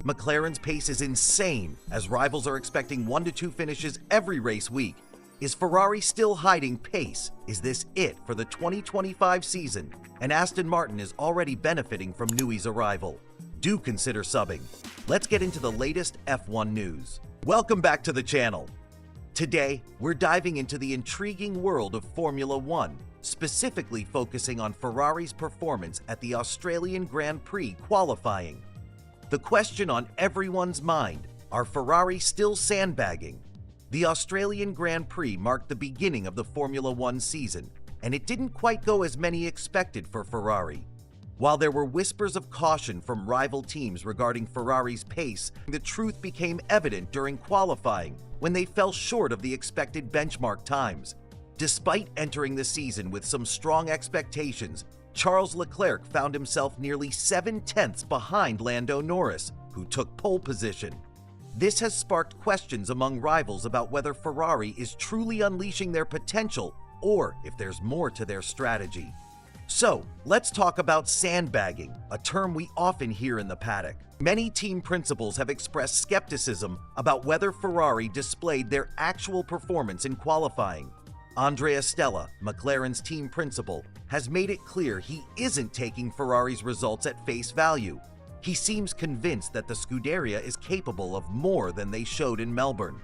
McLaren's pace is insane, as rivals are expecting 1 to 2 finishes every race week. Is Ferrari still hiding pace? Is this it for the 2025 season? And Aston Martin is already benefiting from Newey's arrival. Do consider subbing. Let's get into the latest F1 news. Welcome back to the channel. Today, we're diving into the intriguing world of Formula One, specifically focusing on Ferrari's performance at the Australian Grand Prix qualifying. The question on everyone's mind, are Ferrari still sandbagging? The Australian Grand Prix marked the beginning of the Formula One season, and it didn't quite go as many expected for Ferrari. While there were whispers of caution from rival teams regarding Ferrari's pace, the truth became evident during qualifying when they fell short of the expected benchmark times. Despite entering the season with some strong expectations, Charles Leclerc found himself nearly 7/10 behind Lando Norris, who took pole position. This has sparked questions among rivals about whether Ferrari is truly unleashing their potential or if there's more to their strategy. So, let's talk about sandbagging, a term we often hear in the paddock. Many team principals have expressed skepticism about whether Ferrari displayed their actual performance in qualifying. Andrea Stella, McLaren's team principal, has made it clear he isn't taking Ferrari's results at face value. He seems convinced that the Scuderia is capable of more than they showed in Melbourne.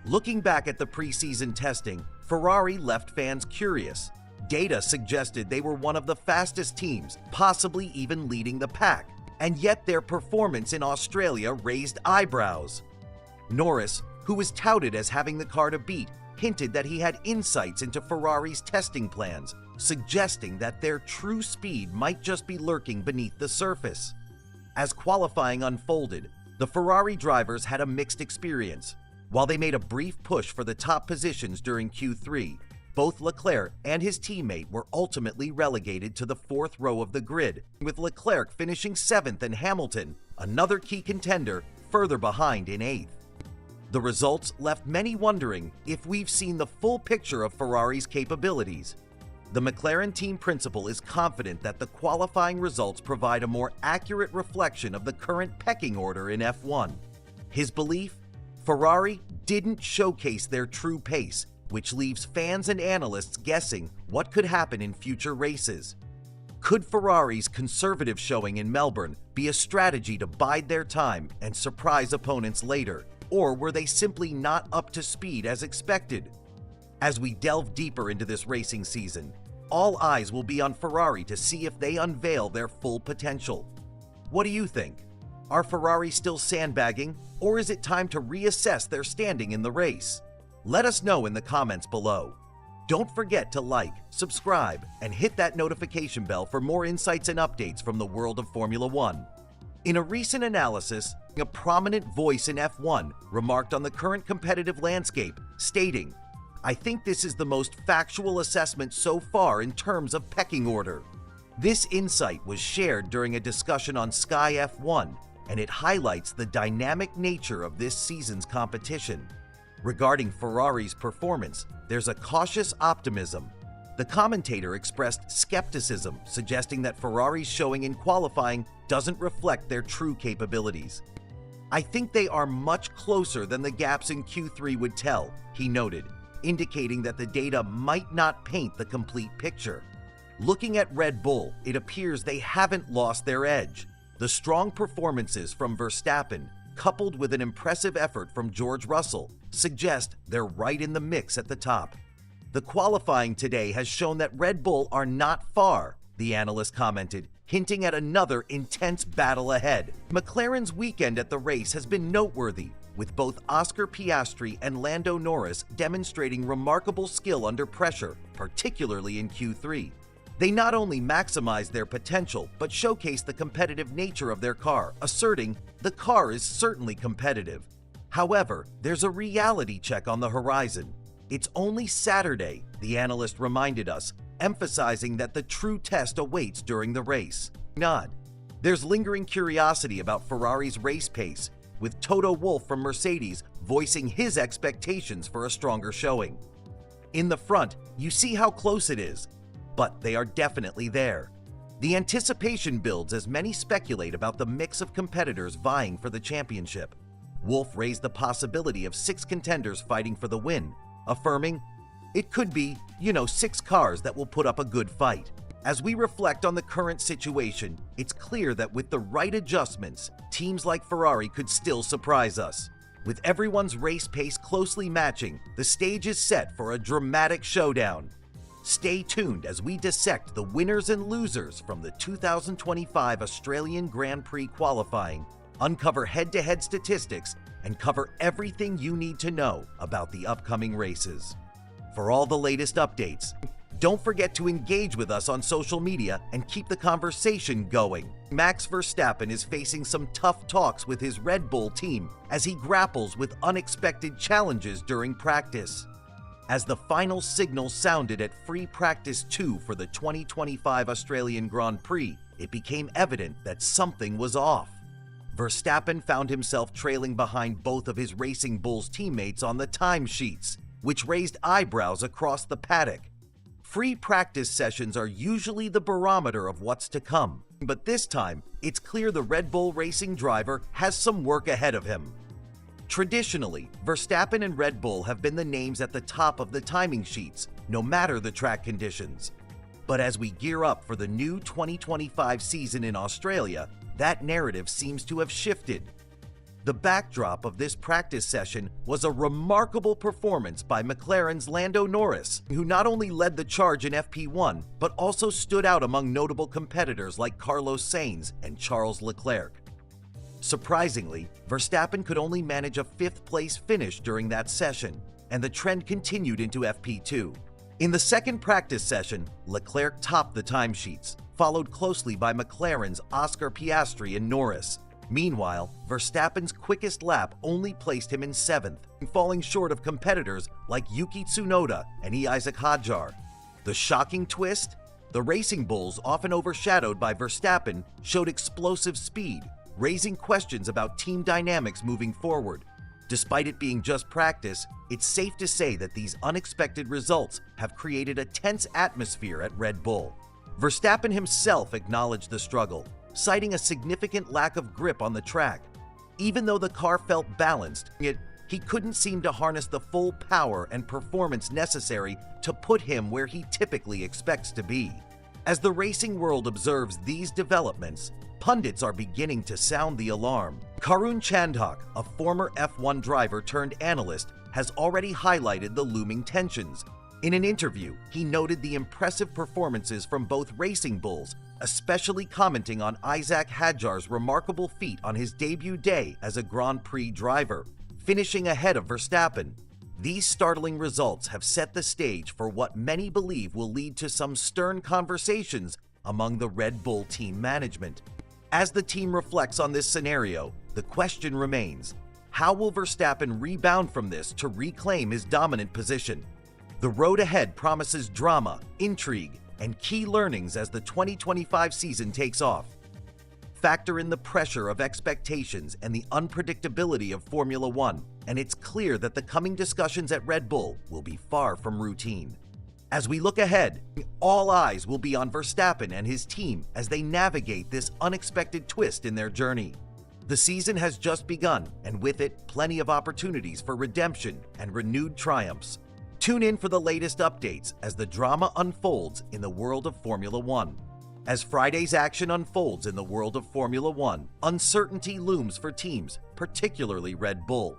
Looking back at the preseason testing, Ferrari left fans curious. Data suggested they were one of the fastest teams, possibly even leading the pack, and yet their performance in Australia raised eyebrows. Norris, who was touted as having the car to beat, hinted that he had insights into Ferrari's testing plans, suggesting that their true speed might just be lurking beneath the surface. As qualifying unfolded, the Ferrari drivers had a mixed experience. While they made a brief push for the top positions during Q3, both Leclerc and his teammate were ultimately relegated to the 4th row of the grid, with Leclerc finishing 7th and Hamilton, another key contender, further behind in 8th. The results left many wondering if we've seen the full picture of Ferrari's capabilities. The McLaren team principal is confident that the qualifying results provide a more accurate reflection of the current pecking order in F1. His belief? Ferrari didn't showcase their true pace, which leaves fans and analysts guessing what could happen in future races. Could Ferrari's conservative showing in Melbourne be a strategy to bide their time and surprise opponents later, or were they simply not up to speed as expected? As we delve deeper into this racing season, all eyes will be on Ferrari to see if they unveil their full potential. What do you think? Are Ferrari still sandbagging, or is it time to reassess their standing in the race? Let us know in the comments below. Don't forget to like, subscribe, and hit that notification bell for more insights and updates from the world of Formula One. In a recent analysis, a prominent voice in F1 remarked on the current competitive landscape, stating, "I think this is the most factual assessment so far in terms of pecking order." This insight was shared during a discussion on Sky F1, and it highlights the dynamic nature of this season's competition. Regarding Ferrari's performance, there's a cautious optimism. The commentator expressed skepticism, suggesting that Ferrari's showing in qualifying doesn't reflect their true capabilities. "I think they are much closer than the gaps in Q3 would tell," he noted, indicating that the data might not paint the complete picture. Looking at Red Bull, it appears they haven't lost their edge. The strong performances from Verstappen, coupled with an impressive effort from George Russell, suggest they're right in the mix at the top. "The qualifying today has shown that Red Bull are not far," the analyst commented, hinting at another intense battle ahead. McLaren's weekend at the race has been noteworthy, with both Oscar Piastri and Lando Norris demonstrating remarkable skill under pressure, particularly in Q3. They not only maximized their potential, but showcased the competitive nature of their car, asserting, "The car is certainly competitive." However, there's a reality check on the horizon. "It's only Saturday," the analyst reminded us, emphasizing that the true test awaits during the race. There's lingering curiosity about Ferrari's race pace, with Toto Wolff from Mercedes voicing his expectations for a stronger showing. "In the front, you see how close it is, but they are definitely there." The anticipation builds as many speculate about the mix of competitors vying for the championship. Wolff raised the possibility of 6 contenders fighting for the win, affirming, "It could be, 6 cars that will put up a good fight." As we reflect on the current situation, it's clear that with the right adjustments, teams like Ferrari could still surprise us. With everyone's race pace closely matching, the stage is set for a dramatic showdown. Stay tuned as we dissect the winners and losers from the 2025 Australian Grand Prix qualifying, uncover head-to-head statistics, and cover everything you need to know about the upcoming races. For all the latest updates, don't forget to engage with us on social media and keep the conversation going. Max Verstappen is facing some tough talks with his Red Bull team as he grapples with unexpected challenges during practice. As the final signal sounded at free practice 2 for the 2025 Australian Grand Prix, it became evident that something was off. Verstappen found himself trailing behind both of his Racing Bulls teammates on the timesheets, which raised eyebrows across the paddock. Free practice sessions are usually the barometer of what's to come, but this time, it's clear the Red Bull Racing driver has some work ahead of him. Traditionally, Verstappen and Red Bull have been the names at the top of the timing sheets, no matter the track conditions. But as we gear up for the new 2025 season in Australia, that narrative seems to have shifted. The backdrop of this practice session was a remarkable performance by McLaren's Lando Norris, who not only led the charge in FP1, but also stood out among notable competitors like Carlos Sainz and Charles Leclerc. Surprisingly, Verstappen could only manage a 5th-place finish during that session, and the trend continued into FP2. In the second practice session, Leclerc topped the timesheets, followed closely by McLaren's Oscar Piastri and Norris. Meanwhile, Verstappen's quickest lap only placed him in 7th, falling short of competitors like Yuki Tsunoda and Isaac Hadjar. The shocking twist? The Racing Bulls, often overshadowed by Verstappen, showed explosive speed, raising questions about team dynamics moving forward. Despite it being just practice, it's safe to say that these unexpected results have created a tense atmosphere at Red Bull. Verstappen himself acknowledged the struggle, citing a significant lack of grip on the track. Even though the car felt balanced, he couldn't seem to harness the full power and performance necessary to put him where he typically expects to be. As the racing world observes these developments, pundits are beginning to sound the alarm. Karun Chandhok, a former F1 driver turned analyst, has already highlighted the looming tensions. In an interview, he noted the impressive performances from both Racing Bulls, especially commenting on Isaac Hadjar's remarkable feat on his debut day as a Grand Prix driver, finishing ahead of Verstappen. These startling results have set the stage for what many believe will lead to some stern conversations among the Red Bull team management. As the team reflects on this scenario, the question remains, how will Verstappen rebound from this to reclaim his dominant position? The road ahead promises drama, intrigue, and key learnings as the 2025 season takes off. Factor in the pressure of expectations and the unpredictability of Formula One, and it's clear that the coming discussions at Red Bull will be far from routine. As we look ahead, all eyes will be on Verstappen and his team as they navigate this unexpected twist in their journey. The season has just begun, and with it, plenty of opportunities for redemption and renewed triumphs. Tune in for the latest updates as the drama unfolds in the world of Formula One. As Friday's action unfolds in the world of Formula One, uncertainty looms for teams, particularly Red Bull.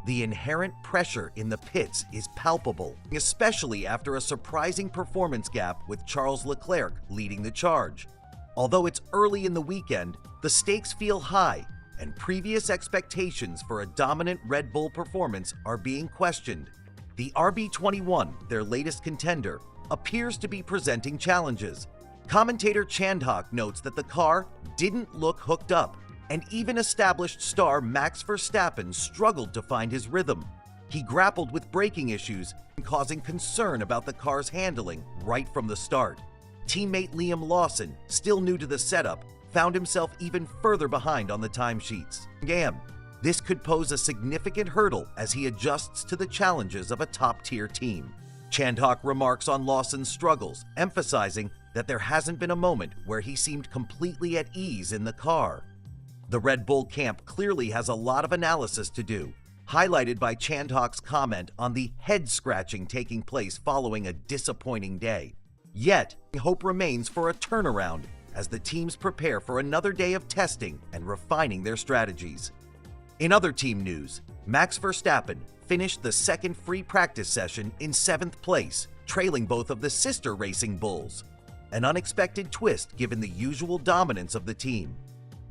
The inherent pressure in the pits is palpable, especially after a surprising performance gap with Charles Leclerc leading the charge. Although it's early in the weekend, the stakes feel high, and previous expectations for a dominant Red Bull performance are being questioned. The RB21, their latest contender, appears to be presenting challenges. Commentator Chandhok notes that the car didn't look hooked up, and even established star Max Verstappen struggled to find his rhythm. He grappled with braking issues, causing concern about the car's handling right from the start. Teammate Liam Lawson, still new to the setup, found himself even further behind on the timesheets. This could pose a significant hurdle as he adjusts to the challenges of a top-tier team. Chandhok remarks on Lawson's struggles, emphasizing that there hasn't been a moment where he seemed completely at ease in the car. The Red Bull camp clearly has a lot of analysis to do, highlighted by Chandhok's comment on the head-scratching taking place following a disappointing day. Yet, hope remains for a turnaround as the teams prepare for another day of testing and refining their strategies. In other team news, Max Verstappen finished the second free practice session in 7th place, trailing both of the sister racing bulls. An unexpected twist given the usual dominance of the team.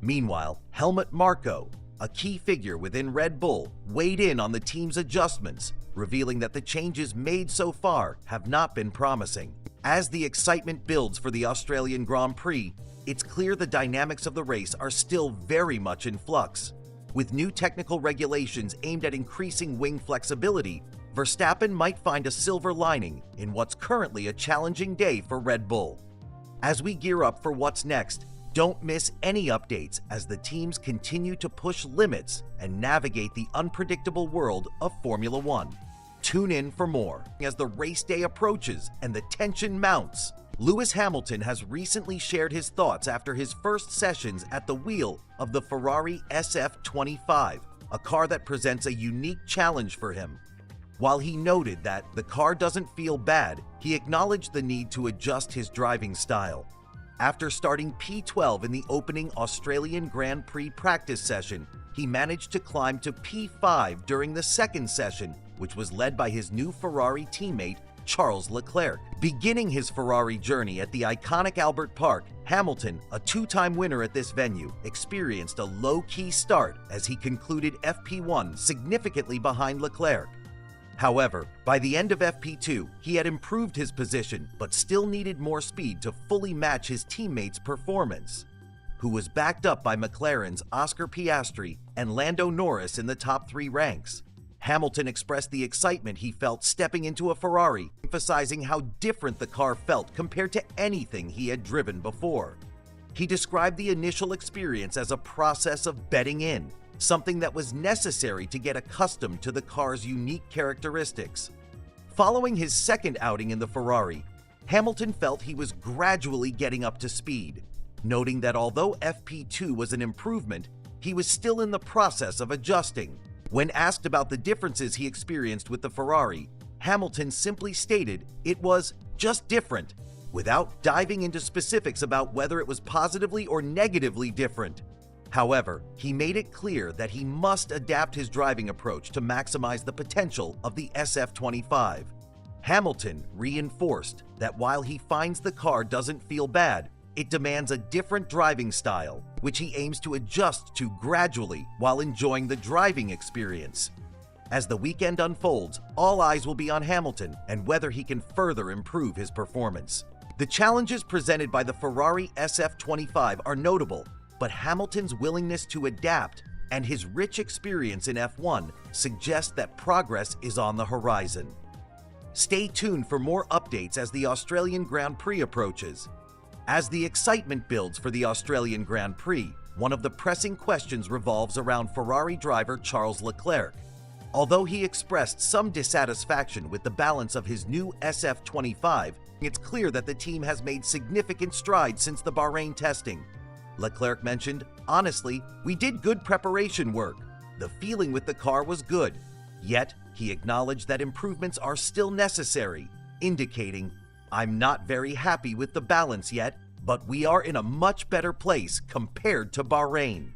Meanwhile, Helmut Marko, a key figure within Red Bull, weighed in on the team's adjustments, revealing that the changes made so far have not been promising. As the excitement builds for the Australian Grand Prix, it's clear the dynamics of the race are still very much in flux. With new technical regulations aimed at increasing wing flexibility, Verstappen might find a silver lining in what's currently a challenging day for Red Bull. As we gear up for what's next, don't miss any updates as the teams continue to push limits and navigate the unpredictable world of Formula One. Tune in for more. As the race day approaches and the tension mounts, Lewis Hamilton has recently shared his thoughts after his first sessions at the wheel of the Ferrari SF25, a car that presents a unique challenge for him. While he noted that the car doesn't feel bad, he acknowledged the need to adjust his driving style. After starting P12 in the opening Australian Grand Prix practice session, he managed to climb to P5 during the second session, which was led by his new Ferrari teammate, Charles Leclerc. Beginning his Ferrari journey at the iconic Albert Park, Hamilton, a two-time winner at this venue, experienced a low-key start as he concluded FP1 significantly behind Leclerc. However, by the end of FP2, he had improved his position but still needed more speed to fully match his teammates' performance, who was backed up by McLaren's Oscar Piastri and Lando Norris in the top 3 ranks. Hamilton expressed the excitement he felt stepping into a Ferrari, emphasizing how different the car felt compared to anything he had driven before. He described the initial experience as a process of bedding in, something that was necessary to get accustomed to the car's unique characteristics. Following his second outing in the Ferrari, Hamilton felt he was gradually getting up to speed, noting that although FP2 was an improvement, he was still in the process of adjusting. When asked about the differences he experienced with the Ferrari, Hamilton simply stated it was just different, without diving into specifics about whether it was positively or negatively different. However, he made it clear that he must adapt his driving approach to maximize the potential of the SF25. Hamilton reinforced that while he finds the car doesn't feel bad, it demands a different driving style, which he aims to adjust to gradually while enjoying the driving experience. As the weekend unfolds, all eyes will be on Hamilton and whether he can further improve his performance. The challenges presented by the Ferrari SF25 are notable, but Hamilton's willingness to adapt and his rich experience in F1 suggest that progress is on the horizon. Stay tuned for more updates as the Australian Grand Prix approaches. As the excitement builds for the Australian Grand Prix, one of the pressing questions revolves around Ferrari driver Charles Leclerc. Although he expressed some dissatisfaction with the balance of his new SF25, it's clear that the team has made significant strides since the Bahrain testing. Leclerc mentioned, "Honestly, we did good preparation work. The feeling with the car was good." Yet, he acknowledged that improvements are still necessary, indicating, "I'm not very happy with the balance yet, but we are in a much better place compared to Bahrain."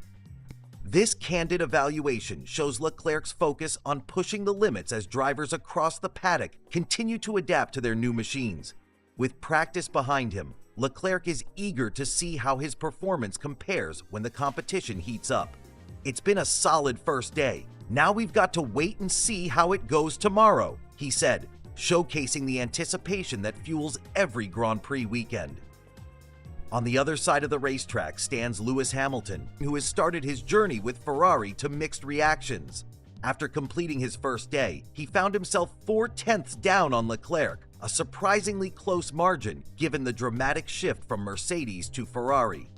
This candid evaluation shows Leclerc's focus on pushing the limits as drivers across the paddock continue to adapt to their new machines. With practice behind him, Leclerc is eager to see how his performance compares when the competition heats up. "It's been a solid first day. Now we've got to wait and see how it goes tomorrow," he said, showcasing the anticipation that fuels every Grand Prix weekend. On the other side of the racetrack stands Lewis Hamilton, who has started his journey with Ferrari to mixed reactions. After completing his first day, he found himself 4/10ths down on Leclerc, a surprisingly close margin given the dramatic shift from Mercedes to Ferrari.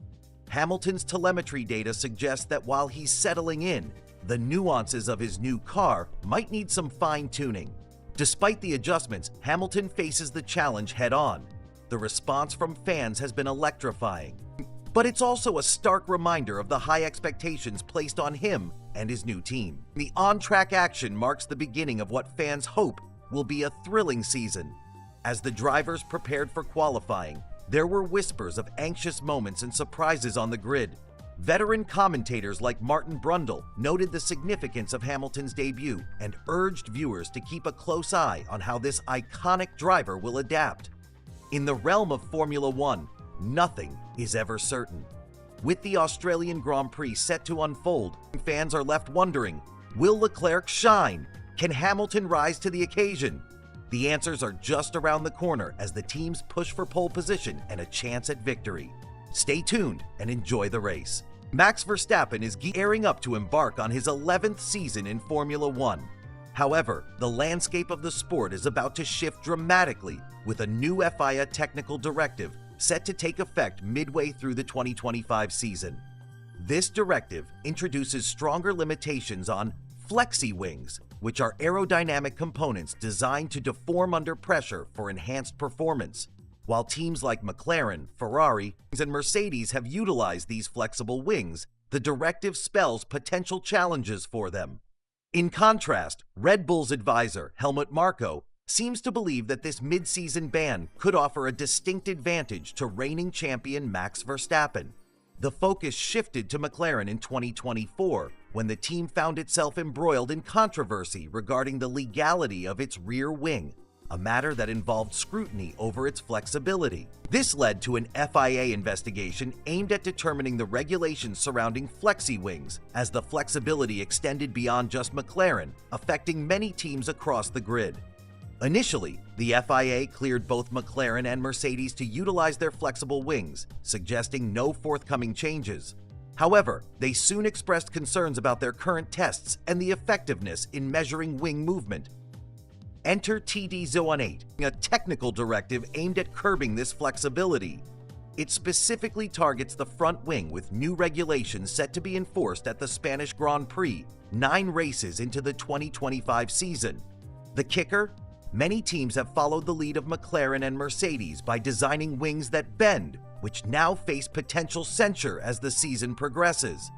Hamilton's telemetry data suggests that while he's settling in, the nuances of his new car might need some fine-tuning. Despite the adjustments, Hamilton faces the challenge head-on. The the response from fans has been electrifying. But it's also a stark reminder of the high expectations placed on him and his new team. The on-track action marks the beginning of what fans hope will be a thrilling season. As the drivers prepared for qualifying, there were whispers of anxious moments and surprises on the grid. Veteran commentators like Martin Brundle noted the significance of Hamilton's debut and urged viewers to keep a close eye on how this iconic driver will adapt. In the realm of Formula One, nothing is ever certain. With the Australian Grand Prix set to unfold, fans are left wondering, will Leclerc shine? Can Hamilton rise to the occasion? The answers are just around the corner as the teams push for pole position and a chance at victory. Stay tuned and enjoy the race. Max Verstappen is gearing up to embark on his 11th season in Formula One. However, the landscape of the sport is about to shift dramatically with a new FIA technical directive set to take effect midway through the 2025 season. This directive introduces stronger limitations on flexi wings, which are aerodynamic components designed to deform under pressure for enhanced performance. While teams like McLaren, Ferrari, and Mercedes have utilized these flexible wings, the directive spells potential challenges for them. In contrast, Red Bull's advisor, Helmut Marko, seems to believe that this mid-season ban could offer a distinct advantage to reigning champion Max Verstappen. The focus shifted to McLaren in 2024 when the team found itself embroiled in controversy regarding the legality of its rear wing, a matter that involved scrutiny over its flexibility. This led to an FIA investigation aimed at determining the regulations surrounding flexi wings, as the flexibility extended beyond just McLaren, affecting many teams across the grid. Initially, the FIA cleared both McLaren and Mercedes to utilize their flexible wings, suggesting no forthcoming changes. However, they soon expressed concerns about their current tests and the effectiveness in measuring wing movement. Enter TD-18, a technical directive aimed at curbing this flexibility. It specifically targets the front wing with new regulations set to be enforced at the Spanish Grand Prix, 9 races into the 2025 season. The kicker? Many teams have followed the lead of McLaren and Mercedes by designing wings that bend, which now face potential censure as the season progresses.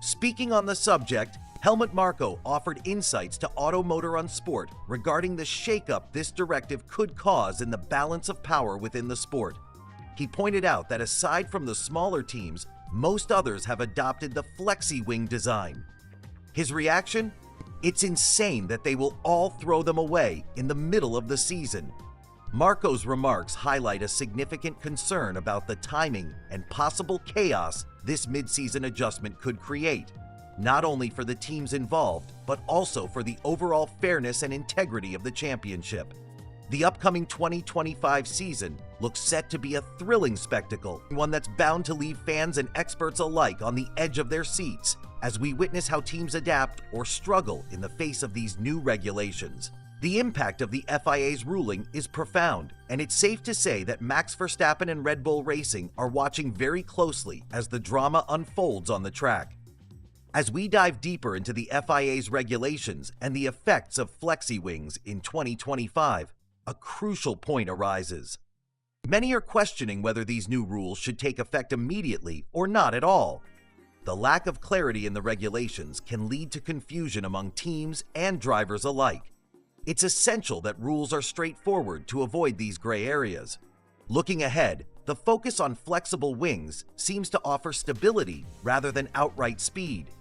Speaking on the subject, Helmut Marko offered insights to Automotor on Sport regarding the shakeup this directive could cause in the balance of power within the sport. He pointed out that aside from the smaller teams, most others have adopted the flexi wing design. His reaction? It's insane that they will all throw them away in the middle of the season. Marko's remarks highlight a significant concern about the timing and possible chaos this mid-season adjustment could create, not only for the teams involved, but also for the overall fairness and integrity of the championship. The upcoming 2025 season looks set to be a thrilling spectacle, one that's bound to leave fans and experts alike on the edge of their seats as we witness how teams adapt or struggle in the face of these new regulations. The impact of the FIA's ruling is profound, and it's safe to say that Max Verstappen and Red Bull Racing are watching very closely as the drama unfolds on the track. As we dive deeper into the FIA's regulations and the effects of flexi wings in 2025, a crucial point arises. Many are questioning whether these new rules should take effect immediately or not at all. The lack of clarity in the regulations can lead to confusion among teams and drivers alike. It's essential that rules are straightforward to avoid these gray areas. Looking ahead, the focus on flexible wings seems to offer stability rather than outright speed.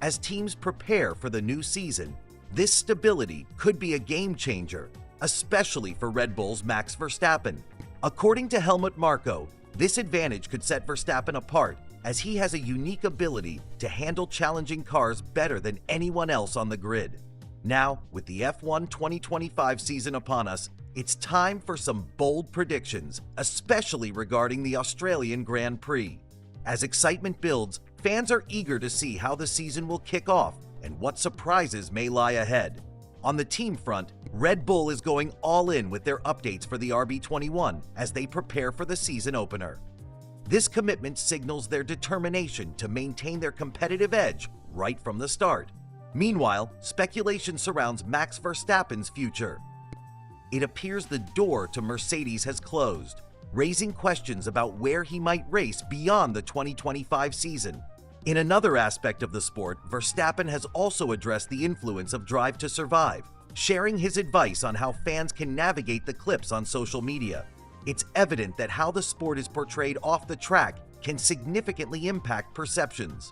As teams prepare for the new season, this stability could be a game changer, especially for Red Bull's Max Verstappen. According to Helmut Marko, this advantage could set Verstappen apart, as he has a unique ability to handle challenging cars better than anyone else on the grid. Now, with the F1 2025 season upon us, it's time for some bold predictions, especially regarding the Australian Grand Prix. As excitement builds, fans are eager to see how the season will kick off and what surprises may lie ahead. On the team front, Red Bull is going all in with their updates for the RB21 as they prepare for the season opener. This commitment signals their determination to maintain their competitive edge right from the start. Meanwhile, speculation surrounds Max Verstappen's future. It appears the door to Mercedes has closed. raising questions about where he might race beyond the 2025 season. In another aspect of the sport, Verstappen has also addressed the influence of Drive to Survive, sharing his advice on how fans can navigate the clips on social media. It's evident that how the sport is portrayed off the track can significantly impact perceptions.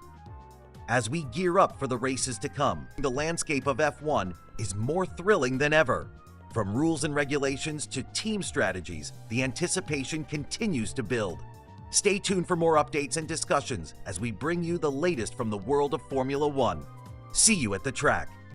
As we gear up for the races to come, the landscape of F1 is more thrilling than ever. From rules and regulations to team strategies, the anticipation continues to build. Stay tuned for more updates and discussions as we bring you the latest from the world of Formula One. See you at the track.